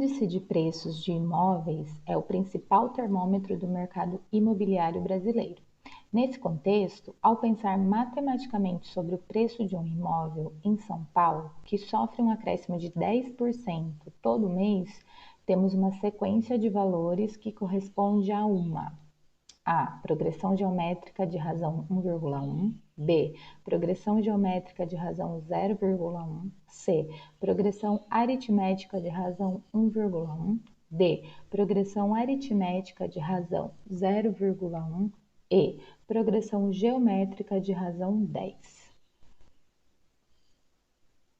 Índice de preços de imóveis é o principal termômetro do mercado imobiliário brasileiro. Nesse contexto, ao pensar matematicamente sobre o preço de um imóvel em São Paulo, que sofre um acréscimo de 10% todo mês, temos uma sequência de valores que corresponde a uma: A. Progressão geométrica de razão 1,1. B. Progressão geométrica de razão 0,1. C. Progressão aritmética de razão 1,1. D. Progressão aritmética de razão 0,1. E. Progressão geométrica de razão 10.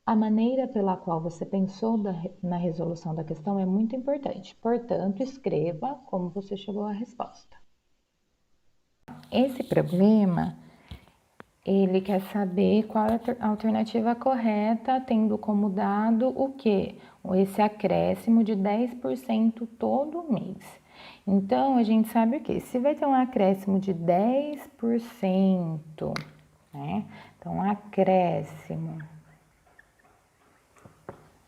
A maneira pela qual você pensou na resolução da questão é muito importante. Portanto, escreva como você chegou à resposta. Esse problema, ele quer saber qual é a alternativa correta, tendo como dado o quê? Esse acréscimo de 10% todo mês. Então, a gente sabe o quê? Se vai ter um acréscimo de 10%, né? Então, acréscimo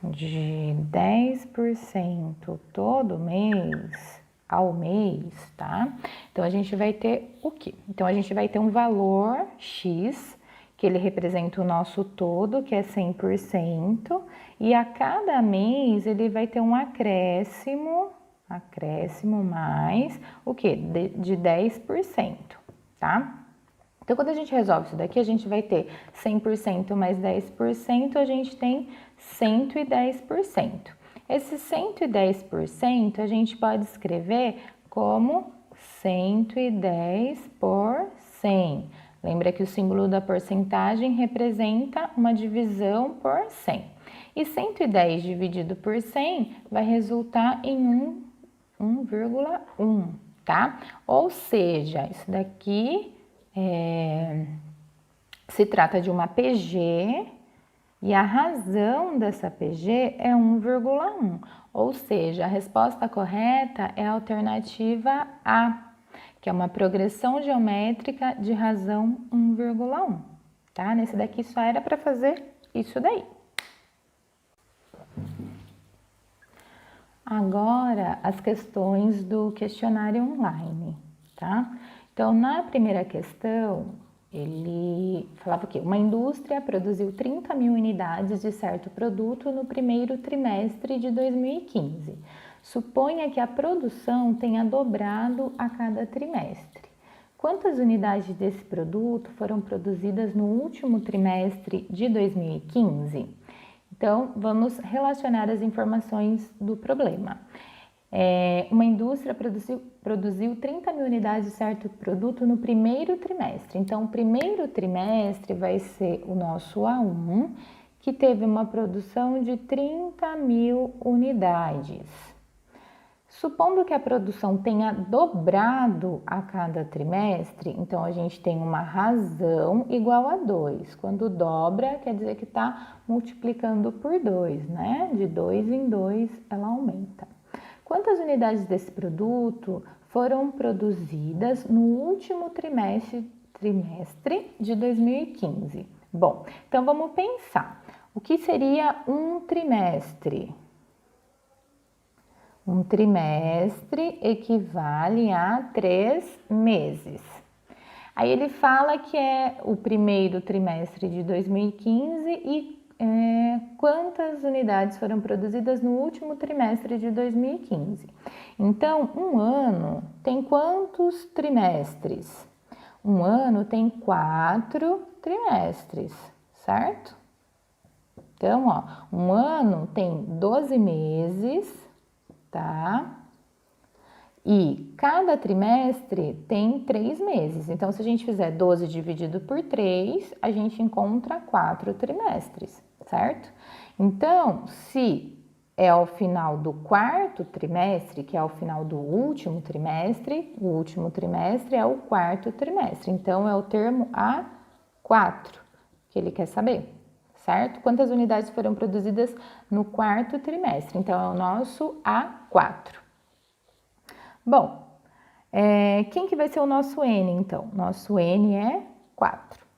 de 10% todo mês, ao mês, tá? Então, a gente vai ter o quê? Então, a gente vai ter um valor X, que ele representa o nosso todo, que é 100%, e a cada mês ele vai ter um acréscimo mais o quê? De 10%, tá? Então, quando a gente resolve isso daqui, a gente vai ter 100% mais 10%, a gente tem 110%. Esse 110% a gente pode escrever como 110 por 100. Lembra que o símbolo da porcentagem representa uma divisão por 100. E 110 dividido por 100 vai resultar em 1,1, tá? Ou seja, isso daqui se trata de uma PG e a razão dessa PG é 1,1, ou seja, a resposta correta é a alternativa A, que é uma progressão geométrica de razão 1,1, tá? Nesse daqui só era para fazer isso daí. Agora, as questões do questionário online, tá? Então, na primeira questão, ele falava que uma indústria produziu 30 mil unidades de certo produto no primeiro trimestre de 2015. Suponha que a produção tenha dobrado a cada trimestre. Quantas unidades desse produto foram produzidas no último trimestre de 2015? Então, vamos relacionar as informações do problema. Uma indústria produziu 30 mil unidades de certo produto no primeiro trimestre. Então, o primeiro trimestre vai ser o nosso A1, que teve uma produção de 30 mil unidades. Supondo que a produção tenha dobrado a cada trimestre, então a gente tem uma razão igual a 2. Quando dobra, quer dizer que está multiplicando por 2, né? De 2 em 2 ela aumenta. Quantas unidades desse produto foram produzidas no último trimestre de 2015? Bom, então vamos pensar. O que seria um trimestre? Um trimestre equivale a 3 meses. Aí ele fala que é o primeiro trimestre de 2015 e quantas unidades foram produzidas no último trimestre de 2015. Então, um ano tem quantos trimestres? Um ano tem 4 trimestres, certo? Então, ó, um ano tem 12 meses, tá? E cada trimestre tem 3 meses. Então, se a gente fizer 12 dividido por 3, a gente encontra 4 trimestres, certo? Então, se é ao final do quarto trimestre, que é ao final do último trimestre, o último trimestre é o quarto trimestre. Então, é o termo A4 que ele quer saber, certo? Quantas unidades foram produzidas no quarto trimestre? Então, é o nosso A4. Bom, quem que vai ser o nosso N, então? Nosso N é 4.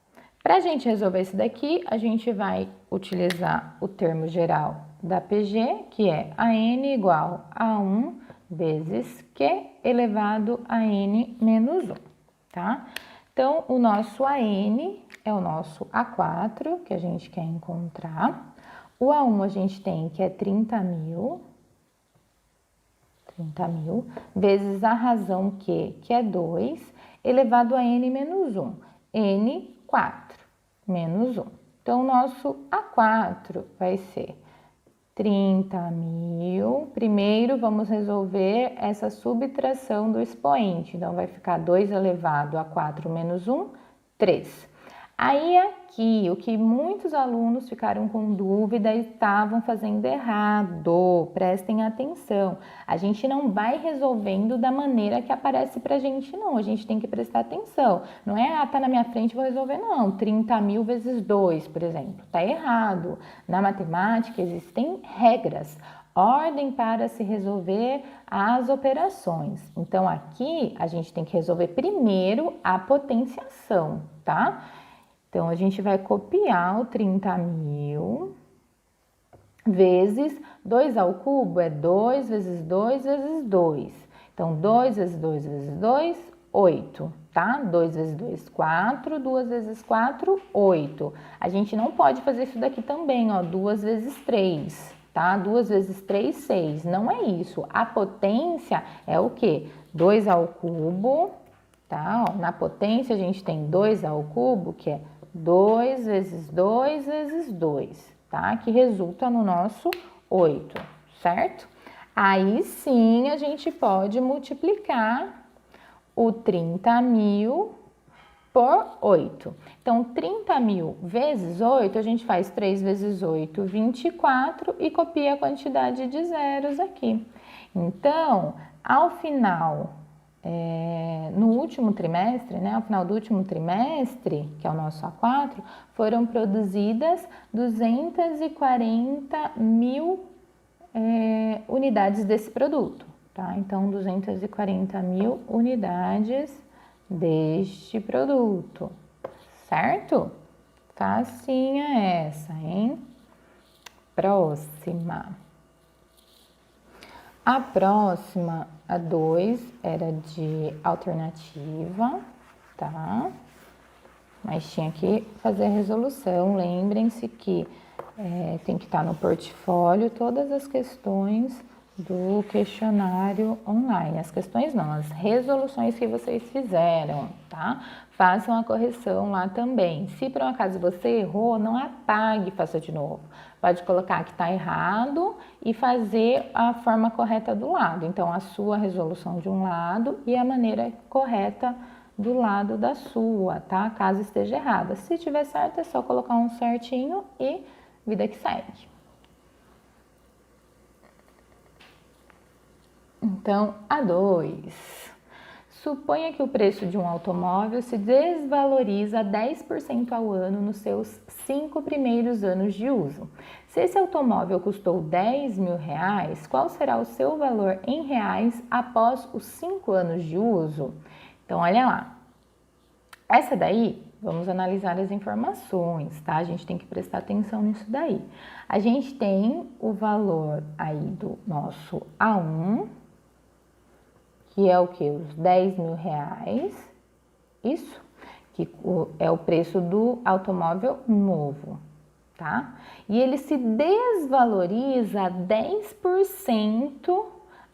Para a gente resolver isso daqui, a gente vai utilizar o termo geral da PG, que é a n igual a 1 vezes Q elevado a n menos 1, tá? Então, o nosso AN é o nosso A4, que a gente quer encontrar. O A1 a gente tem que é 30.000, vezes a razão Q, que é 2, elevado a n menos 1, n, 4, menos 1. Então, o nosso A4 vai ser 30.000. Primeiro, vamos resolver essa subtração do expoente. Então, vai ficar 2 elevado a 4 menos 1, 3. Aí, aqui, o que muitos alunos ficaram com dúvida e estavam fazendo errado. Prestem atenção. A gente não vai resolvendo da maneira que aparece pra gente, não. A gente tem que prestar atenção. Não é, tá na minha frente, vou resolver, não. 30.000 vezes 2, por exemplo. Tá errado. Na matemática, existem regras. Ordem para se resolver as operações. Então, aqui, a gente tem que resolver primeiro a potenciação, tá? Então, a gente vai copiar o 30.000 vezes 2 ao cubo é 2 vezes 2 vezes 2. Então, 2 vezes 2 vezes 2, 8, tá? 2 vezes 2, 4, 2 vezes 4, 8. A gente não pode fazer isso daqui também, ó, 2 vezes 3, tá? 2 vezes 3, 6. Não é isso. A potência é o quê? 2 ao cubo, tá? Ó, na potência, a gente tem 2 ao cubo, que é 2 vezes 2 vezes 2, tá? Que resulta no nosso 8, certo? Aí sim a gente pode multiplicar o 30.000 por 8. Então, 30.000 vezes 8, a gente faz 3 vezes 8, 24 e copia a quantidade de zeros aqui. Então, ao final... no último trimestre, né, ao final do último trimestre, que é o nosso A4, foram produzidas 240.000 unidades desse produto, tá? Então, 240.000 unidades deste produto, certo? Facinha essa, hein? Próxima. A próxima, a 2, era de alternativa, tá? Mas tinha que fazer a resolução. Lembrem-se que tem que estar no portfólio todas as questões do questionário online. As questões não, as resoluções que vocês fizeram, tá? Façam a correção lá também. Se por um acaso você errou, não apague e faça de novo. Pode colocar que está errado e fazer a forma correta do lado. Então, a sua resolução de um lado e a maneira correta do lado da sua, tá? Caso esteja errada. Se tiver certo, é só colocar um certinho e vida que segue. Então, a 2. Suponha que o preço de um automóvel se desvaloriza 10% ao ano nos seus 5 primeiros anos de uso. Se esse automóvel custou 10 mil reais, qual será o seu valor em reais após os 5 anos de uso? Então, olha lá. Essa daí, vamos analisar as informações, tá? A gente tem que prestar atenção nisso daí. A gente tem o valor aí do nosso A1, que é o que? Os 10 mil reais, isso, que é o preço do automóvel novo, tá? E ele se desvaloriza 10%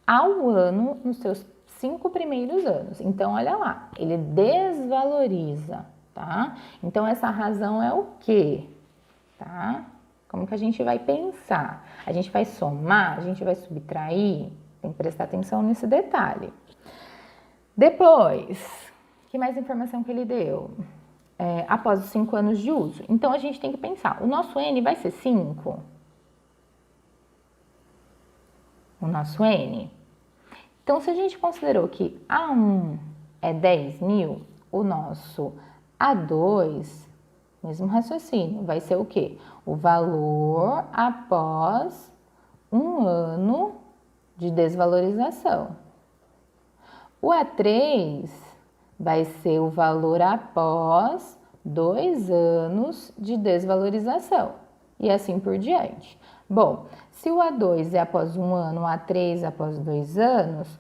ao ano nos seus 5 primeiros anos. Então, olha lá, ele desvaloriza, tá? Então, essa razão é o quê? Tá? Como que a gente vai pensar? A gente vai somar? A gente vai subtrair? Tem que prestar atenção nesse detalhe. Depois, que mais informação que ele deu? Após os 5 anos de uso. Então, a gente tem que pensar, o nosso N vai ser 5? O nosso N? Então, se a gente considerou que A1 é 10 mil, o nosso A2, mesmo raciocínio, vai ser o quê? O valor após um ano de desvalorização. O A3 vai ser o valor após 2 anos de desvalorização e assim por diante. Bom, Se o A2 é após 1 ano, o A3 é após 2 anos,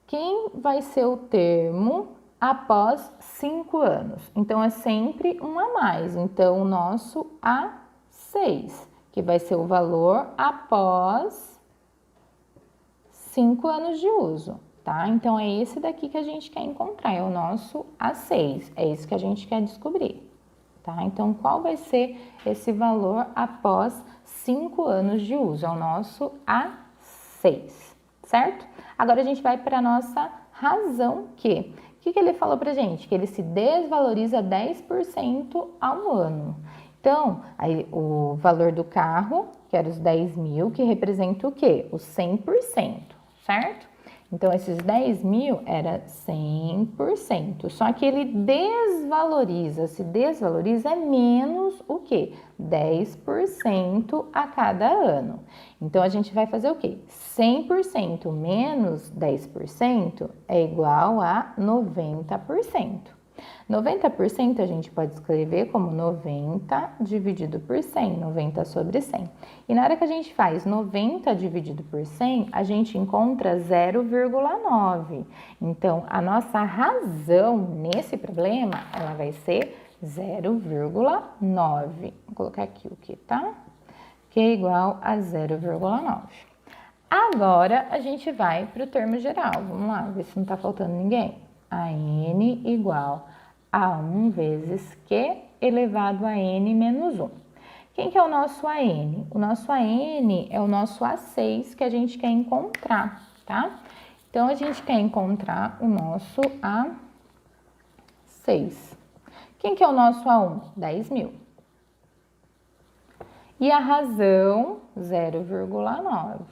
quem vai ser o termo após 5 anos? Então, é sempre um a mais. Então, o nosso A6, que vai ser o valor após 5 anos de uso, tá? Então, é esse daqui que a gente quer encontrar, é o nosso A6, é esse que a gente quer descobrir, tá? Então, qual vai ser esse valor após 5 anos de uso? É o nosso A6, certo? Agora, a gente vai para a nossa razão que... O que ele falou pra gente? Que ele se desvaloriza 10% ao ano. Então, aí, o valor do carro, que era os 10 mil, que representa o quê? Os 100%, certo? Então, esses 10 mil era 100%, só que ele desvaloriza, se desvaloriza é menos o quê? 10% a cada ano. Então, a gente vai fazer o quê? 100% menos 10% é igual a 90%. 90% a gente pode escrever como 90 dividido por 100, 90 sobre 100. E na hora que a gente faz 90 dividido por 100, a gente encontra 0,9. Então, a nossa razão nesse problema, ela vai ser 0,9. Vou colocar aqui o que, tá? Que é igual a 0,9. Agora, a gente vai para o termo geral. Vamos lá, ver se não está faltando ninguém. A n igual a 1 vezes Q elevado a n menos 1. Quem que é o nosso AN? O nosso AN é o nosso A6 que a gente quer encontrar, tá? Então, a gente quer encontrar o nosso A6. Quem que é o nosso A1? 10 mil. E a razão, 0,9.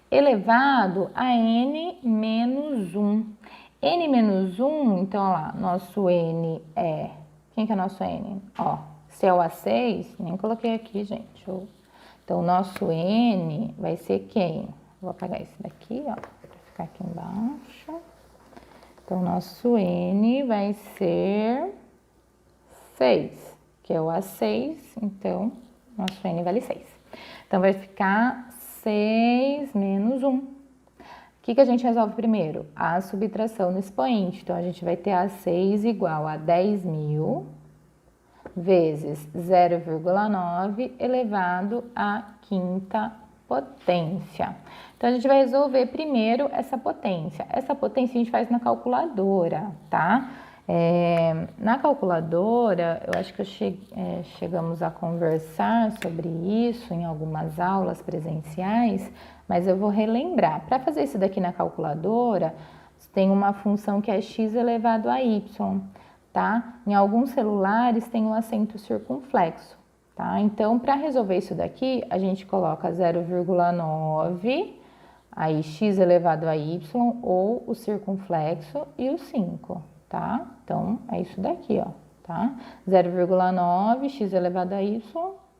Elevado a n menos 1. N menos 1, então, ó lá, nosso N é... Quem que é nosso N? Ó, se é o A6, nem coloquei aqui, gente. Então, nosso N vai ser quem? Vou apagar esse daqui, ó, para ficar aqui embaixo. Então, nosso N vai ser 6, que é o A6, então, nosso N vale 6. Então, vai ficar 6 menos 1. O que a gente resolve primeiro? A subtração no expoente. Então, a gente vai ter A6 igual a 10 mil vezes 0,9 elevado à quinta potência. Então, a gente vai resolver primeiro essa potência. Essa potência a gente faz na calculadora, tá? Na calculadora, eu acho que chegamos a conversar sobre isso em algumas aulas presenciais, mas eu vou relembrar. Para fazer isso daqui na calculadora, tem uma função que é x elevado a y, tá? Em alguns celulares tem o acento circunflexo, tá? Então, para resolver isso daqui, a gente coloca 0,9, aí x elevado a y, ou o circunflexo e o 5, tá? Então, é isso daqui, ó, tá? 0,9, x elevado a y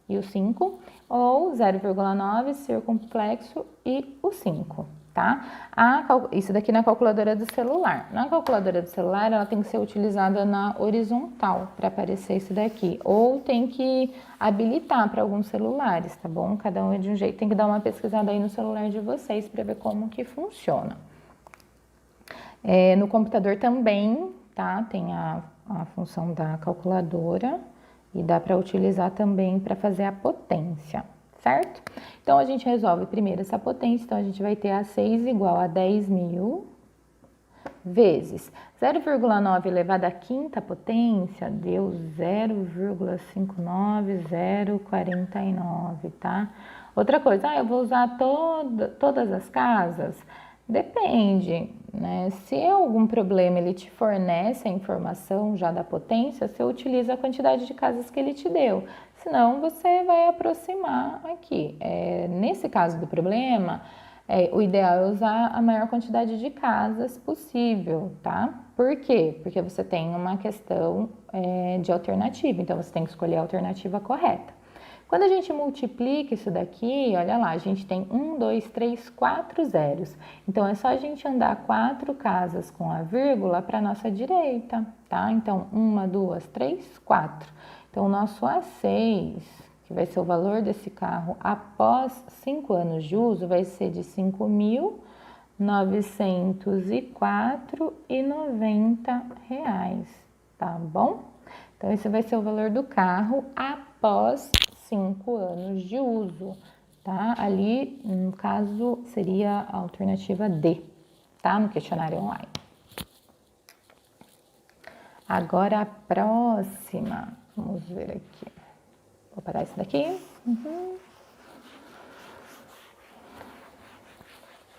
e o 5, ou 0,9 circunflexo e o 5, tá? Isso daqui na calculadora do celular. Na calculadora do celular, ela tem que ser utilizada na horizontal para aparecer isso daqui, ou tem que habilitar para alguns celulares, tá bom? Cada um é de um jeito, tem que dar uma pesquisada aí no celular de vocês para ver como que funciona. No computador também, tá? Tem a função da calculadora e dá para utilizar também para fazer a potência, certo? Então, a gente resolve primeiro essa potência, então a gente vai ter A6 igual a 10 mil vezes 0,9 elevado à quinta potência, deu 0,59049, tá? Outra coisa, eu vou usar todas as casas? Depende, né? Se algum problema ele te fornece a informação já da potência, você utiliza a quantidade de casas que ele te deu. Senão, você vai aproximar aqui. Nesse caso do problema, o ideal é usar a maior quantidade de casas possível, tá? Por quê? Porque você tem uma questão de alternativa, então você tem que escolher a alternativa correta. Quando a gente multiplica isso daqui, olha lá, a gente tem 1, 2, 3, 4 zeros. Então, é só a gente andar 4 casas com a vírgula para a nossa direita, tá? Então, 1, 2, 3, 4. Então, o nosso A6, que vai ser o valor desse carro após 5 anos de uso, vai ser de R$ 5.904,90, tá bom? Então, esse vai ser o valor do carro após 5 anos de uso, tá? Ali, no caso, seria a alternativa D, tá? No questionário online. Agora, a próxima, vamos ver aqui. Vou parar isso daqui.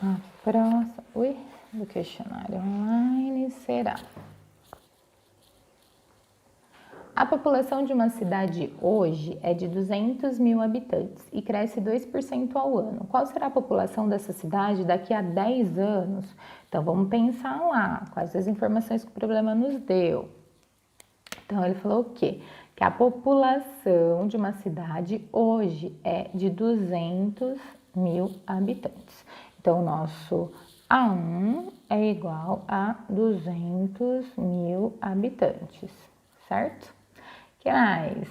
A próxima, do questionário online será: a população de uma cidade hoje é de 200 mil habitantes e cresce 2% ao ano. Qual será a população dessa cidade daqui a 10 anos? Então, vamos pensar lá, quais as informações que o problema nos deu. Então, ele falou o quê? Que a população de uma cidade hoje é de 200 mil habitantes. Então, o nosso A1 é igual a 200 mil habitantes, certo? Que mais?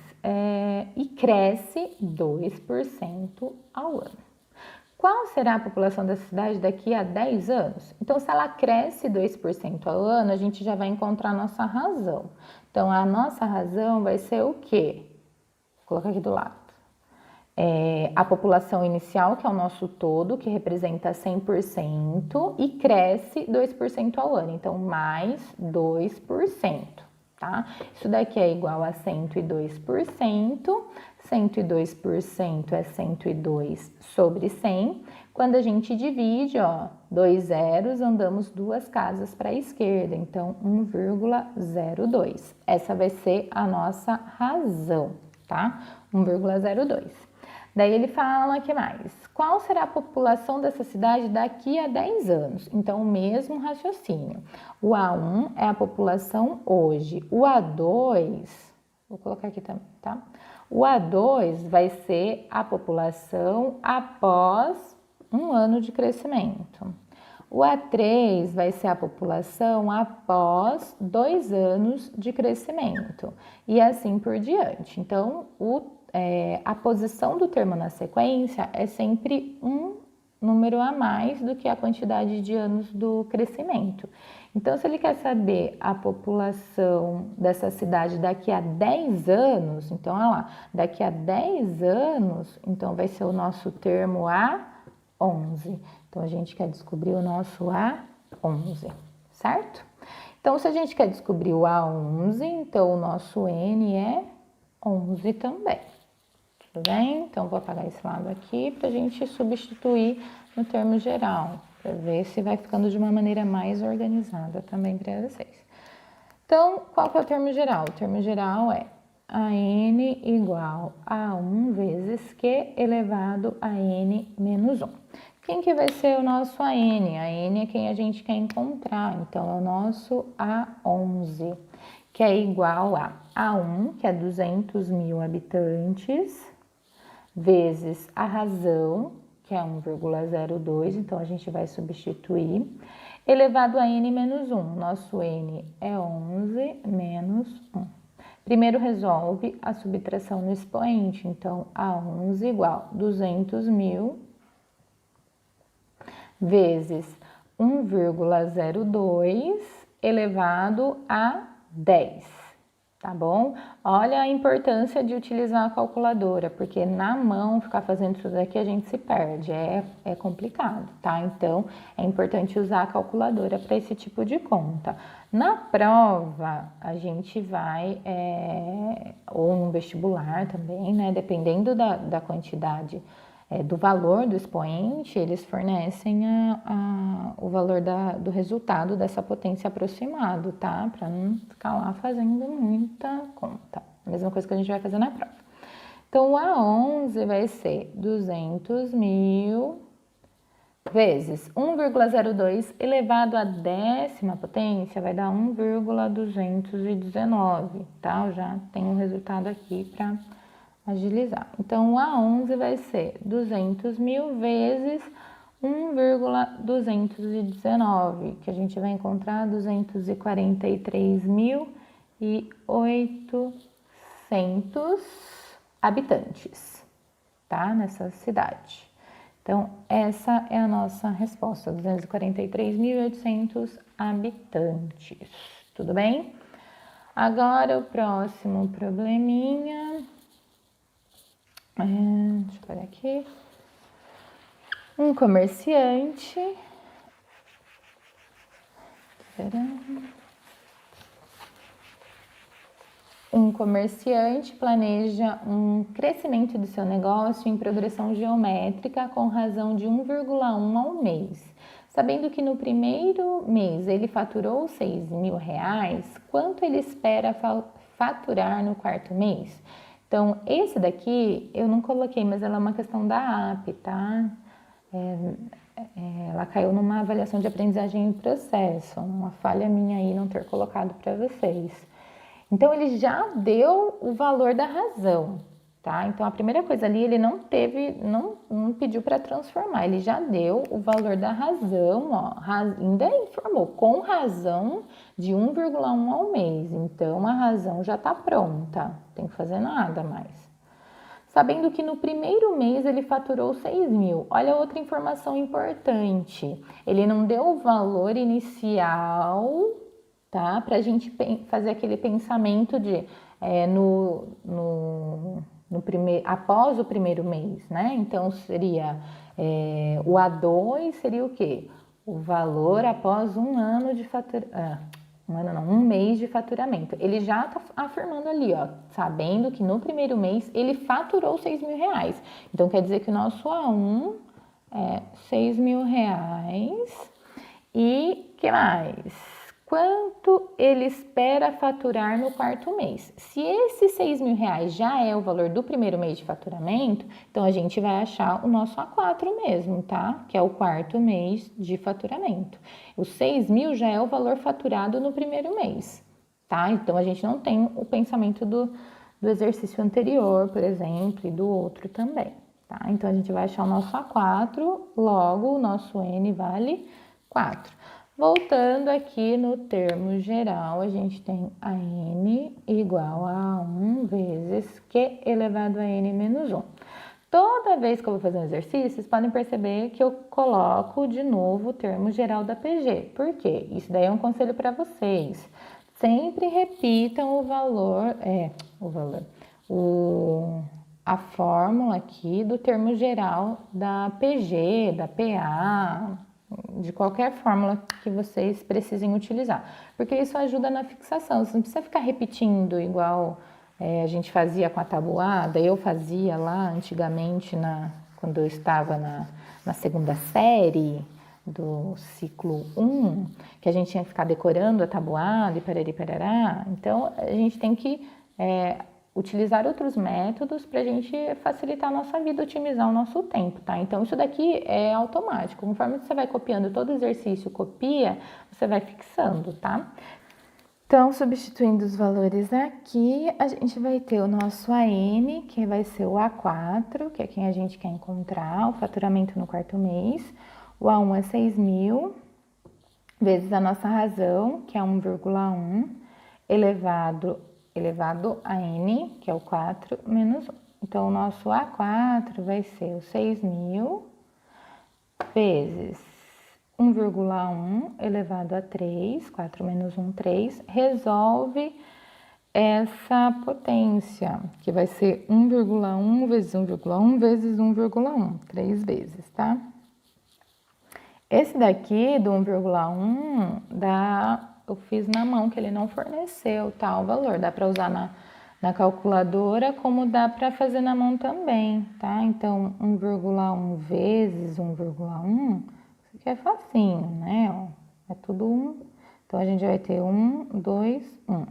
E cresce 2% ao ano. Qual será a população da cidade daqui a 10 anos? Então, se ela cresce 2% ao ano, a gente já vai encontrar a nossa razão. Então, a nossa razão vai ser o quê? Vou colocar aqui do lado. A população inicial, que é o nosso todo, que representa 100%, e cresce 2% ao ano. Então, mais 2%, tá? Isso daqui é igual a 102%. 102% é 102 sobre 100. Quando a gente divide, ó, 2 zeros, andamos 2 casas para a esquerda, então 1,02. Essa vai ser a nossa razão, tá? 1,02. Daí ele fala que mais? Qual será a população dessa cidade daqui a 10 anos? Então, o mesmo raciocínio. O A1 é a população hoje. O A2, vou colocar aqui também, tá? O A2 vai ser a população após 1 ano de crescimento. O A3 vai ser a população após 2 anos de crescimento. E assim por diante. Então, a posição do termo na sequência é sempre um número a mais do que a quantidade de anos do crescimento. Então, se ele quer saber a população dessa cidade daqui a 10 anos, então, olha lá, daqui a 10 anos, então vai ser o nosso termo A11. Então, a gente quer descobrir o nosso A11, certo? Então, se a gente quer descobrir o A11, então o nosso N é 11 também. Tudo bem? Então, vou apagar esse lado aqui para a gente substituir no termo geral, para ver se vai ficando de uma maneira mais organizada também para vocês. Então, qual que é o termo geral? O termo geral é a n igual a 1 vezes q elevado a n menos 1. Quem que vai ser o nosso AN? A N é quem a gente quer encontrar, então é o nosso A11, que é igual a A1, que é 200 mil habitantes, vezes a razão, que é 1,02, então a gente vai substituir, elevado a n menos 1. Nosso n é 11 menos 1. Primeiro resolve a subtração no expoente, então A11 igual 200 mil vezes 1,02 elevado a 10, tá bom? Olha a importância de utilizar a calculadora, porque na mão ficar fazendo isso daqui a gente se perde, é complicado, tá? Então, é importante usar a calculadora para esse tipo de conta. Na prova, a gente vai, ou no vestibular também, né? Dependendo da quantidade do valor do expoente, eles fornecem o valor do resultado dessa potência aproximado, tá? Para não ficar lá fazendo muita conta. A mesma coisa que a gente vai fazer na prova. Então, o A11 vai ser 200 mil vezes 1,02 elevado à 10ª potência, vai dar 1,219, tá? Eu já tenho o resultado aqui para agilizar. Então, o A11 vai ser 200 mil vezes 1,219, que a gente vai encontrar 243.800 habitantes, tá? Nessa cidade. Então, essa é a nossa resposta, 243.800 habitantes, tudo bem? Agora, o próximo probleminha, deixa eu ver aqui, um comerciante, planeja um crescimento de seu negócio em progressão geométrica com razão de 1,1 ao mês. Sabendo que no primeiro mês ele faturou R$6.000, quanto ele espera faturar no quarto mês? Então, esse daqui eu não coloquei, mas ela é uma questão da AP, tá? Ela caiu numa avaliação de aprendizagem em processo, uma falha minha aí não ter colocado para vocês. Então, ele já deu o valor da razão, tá? Então, a primeira coisa ali, ele não pediu para transformar, ele já deu o valor da razão, ó, ainda informou, com razão de 1,1 ao mês. Então, a razão já está pronta, não tem que fazer nada mais. Sabendo que no primeiro mês ele faturou 6.000. Olha outra informação importante. Ele não deu o valor inicial, tá? Para a gente fazer aquele pensamento de após o primeiro mês, né? Então seria o A2 seria o quê? O valor após um ano de faturamento. Um mês de faturamento. Ele já está afirmando ali, ó, sabendo que no primeiro mês ele faturou R$6.000. Então, quer dizer que o nosso A1 é R$6.000. E que mais? Quanto ele espera faturar no quarto mês? Se esse R$6.000 já é o valor do primeiro mês de faturamento, então a gente vai achar o nosso A4 mesmo, tá? Que é o quarto mês de faturamento. O 6.000 já é o valor faturado no primeiro mês, tá? Então a gente não tem o pensamento do exercício anterior, por exemplo, e do outro também, tá? Então a gente vai achar o nosso A4, logo o nosso N vale 4. Voltando aqui no termo geral, a gente tem a N igual a 1 vezes Q elevado a N menos 1. Toda vez que eu vou fazer um exercício, vocês podem perceber que eu coloco de novo o termo geral da PG. Por quê? Isso daí é um conselho para vocês. Sempre repitam a fórmula aqui do termo geral da PG, da PA, de qualquer fórmula que vocês precisem utilizar, porque isso ajuda na fixação. Você não precisa ficar repetindo igual a gente fazia com a tabuada. Eu fazia lá antigamente, quando eu estava na segunda série do ciclo 1, que a gente tinha que ficar decorando a tabuada e parari parará. Então, a gente tem que utilizar outros métodos para a gente facilitar a nossa vida, otimizar o nosso tempo, tá? Então, isso daqui é automático. Conforme você vai copiando todo exercício, você vai fixando, tá? Então, substituindo os valores aqui, a gente vai ter o nosso AN, que vai ser o A4, que é quem a gente quer encontrar, o faturamento no quarto mês. O A1 é 6.000, vezes a nossa razão, que é 1,1, elevado a N, que é o 4, menos 1. Então, o nosso A4 vai ser o 6.000 vezes 1,1 elevado a 3, 4 menos 1, 3. Resolve essa potência, que vai ser 1,1 vezes 1,1 vezes 1,1, 3 vezes, tá? Esse daqui do 1,1 eu fiz na mão, que ele não forneceu tal valor. Dá para usar na calculadora, como dá para fazer na mão também, tá? Então, 1,1 vezes 1,1, isso aqui é facinho, né? Ó, é tudo 1. Então, a gente vai ter 1, 2, 1.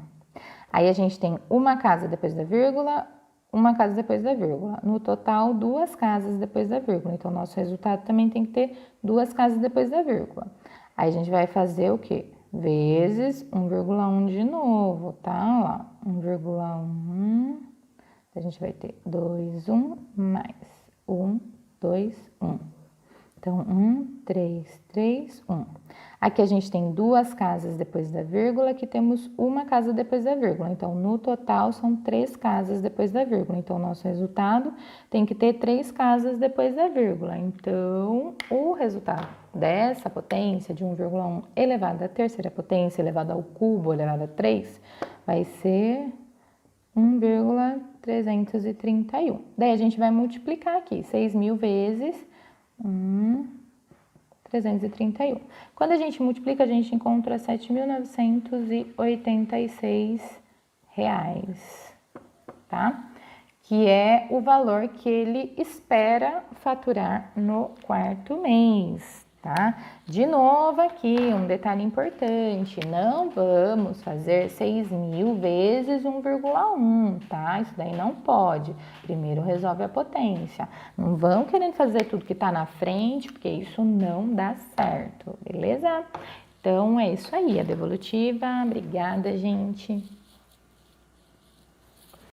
Aí, a gente tem uma casa depois da vírgula, uma casa depois da vírgula. No total, 2 casas depois da vírgula. Então, nosso resultado também tem que ter 2 casas depois da vírgula. Aí, a gente vai fazer o quê? Vezes 1,1 de novo, tá? Ó, 1,1. A gente vai ter 2, 1, mais 1, 2, 1. Então, 1, 3, 3, 1. Aqui a gente tem duas casas depois da vírgula, aqui temos uma casa depois da vírgula. Então, no total, são 3 casas depois da vírgula. Então, o nosso resultado tem que ter 3 casas depois da vírgula. Então, o resultado dessa potência de 1,1 elevado à terceira potência, elevado ao cubo, elevado a 3, vai ser 1,331. Daí, a gente vai multiplicar aqui, 6.000 vezes 331. Quando a gente multiplica, a gente encontra R$ 7.986, tá? Que é o valor que ele espera faturar no quarto mês, tá? De novo aqui, um detalhe importante, não vamos fazer 6.000 vezes 1,1, tá? Isso daí não pode. Primeiro resolve a potência. Não vão querendo fazer tudo que tá na frente, porque isso não dá certo, beleza? Então, é isso aí, a devolutiva. Obrigada, gente.